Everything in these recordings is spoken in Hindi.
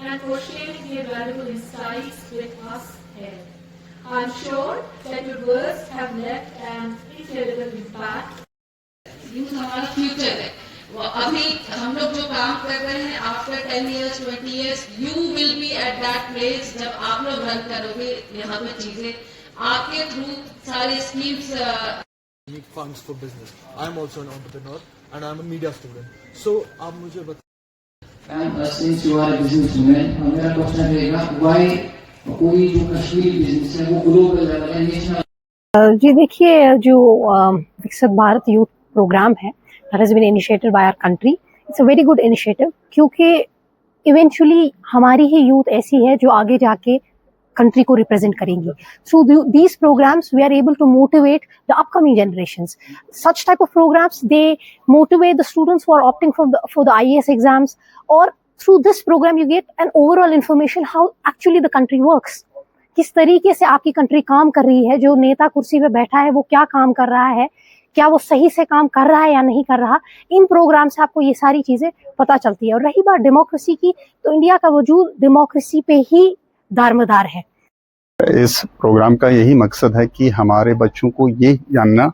and for sharing their valuable insights with us here. I'm sure that your words have left an indelible impact. Youth हमारा फ्यूचर है। वो अभी हम लोग जो काम कर रहे हैं after 10 years 20 years you will be at that place जब आप लोग रन करोगे यहाँ पे चीजें आपके थ्रू सारे schemes need funds for business. I'm also an entrepreneur and I'm a media student. So आप मुझे बताइए। Since you are a businesswoman, मेरा क्वेश्चन रहेगा why कोई जो कश्मीरी बिजनेस है वो ग्लोबल लेवल है नेशनल। जी देखिए, जो विकसित भारत यूथ प्रोग्राम है that has been initiated by our country, it's a very good initiative क्योंकि eventually हमारी ही यूथ ऐसी है जो आगे जाके कंट्री को रिप्रेजेंट करेंगी. Through these programs we are able to motivate the upcoming generations. Such type of programs, they motivate the students who are opting for the IAS exams, or through this program you get an overall information how actually the country works. किस तरीके से आपकी कंट्री काम कर रही है, जो नेता कुर्सी पे बैठा है वो क्या काम कर रहा है, क्या वो सही से काम कर रहा है या नहीं कर रहा. इन प्रोग्राम से आपको ये सारी चीजें पता चलती है. और रही बात डेमोक्रेसी की, तो इंडिया का वजूद डेमोक्रेसी पे ही दारमदार है. इस प्रोग्राम का यही मकसद है कि हमारे बच्चों को ये जानना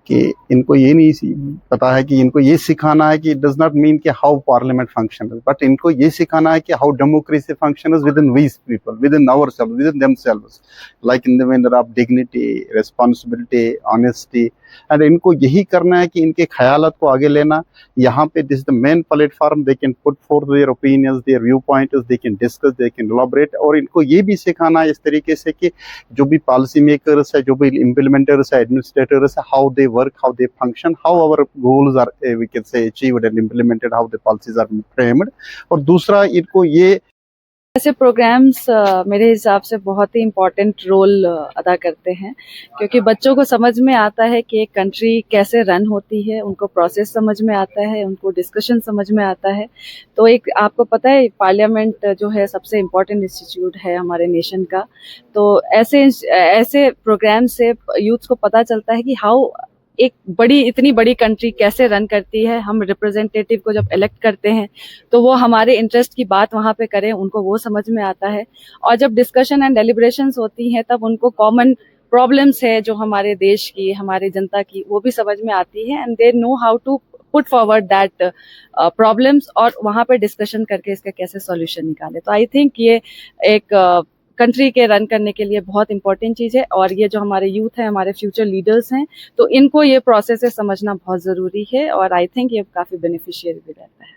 कि इनको ये नहीं पता है कि इनको ये सिखाना है कि इट डज नॉट मीन कि हाउ पार्लियामेंट फंक्शन है, बट इनको ये सिखाना है कि how democracy function is within these people, within our self, within themselves, like in the manner of dignity, responsibility, honesty. And इनको यही करना है कि इनके ख्यालात को आगे लेना. यहाँ पे this the main platform, they can put for their opinions, there view points, they can discuss, they can elaborate. और इनको ये भी सिखाना है इस तरीके से कि जो भी पॉलिसी मेकर्स है, जो भी इम्प्लीमेंटर्स है, एडमिनिस्ट्रेटर्स है, how they work, how they function, how our goals are we can say achieved and implemented, how the policies are framed. और दूसरा इनको ये ऐसे प्रोग्राम्स मेरे हिसाब से बहुत ही इम्पोर्टेंट रोल अदा करते हैं, क्योंकि बच्चों को समझ में आता है कि एक कंट्री कैसे रन होती है, उनको प्रोसेस समझ में आता है, उनको डिस्कशन समझ में आता है. तो एक आपको पता है पार्लियामेंट जो है सबसे इम्पोर्टेंट इंस्टीट्यूट है हमारे नेशन का. तो ऐसे प्रोग्राम से यूथ को पता चलता है कि हाउ एक इतनी बड़ी कंट्री कैसे रन करती है. हम रिप्रेजेंटेटिव को जब इलेक्ट करते हैं तो वो हमारे इंटरेस्ट की बात वहाँ पे करें, उनको वो समझ में आता है. और जब डिस्कशन एंड डेलिब्रेशंस होती हैं तब उनको कॉमन प्रॉब्लम्स है जो हमारे देश की, हमारे जनता की, वो भी समझ में आती है. And they know how to put forward that problems और वहाँ पे डिस्कशन करके इसका कैसे सॉल्यूशन निकाले. तो आई थिंक ये एक कंट्री के रन करने के लिए बहुत इंपॉर्टेंट चीज़ है. और ये जो हमारे यूथ हैं, हमारे फ्यूचर लीडर्स हैं, तो इनको ये प्रोसेस समझना बहुत ज़रूरी है. और आई थिंक ये काफ़ी बेनिफिशियल भी रहता है.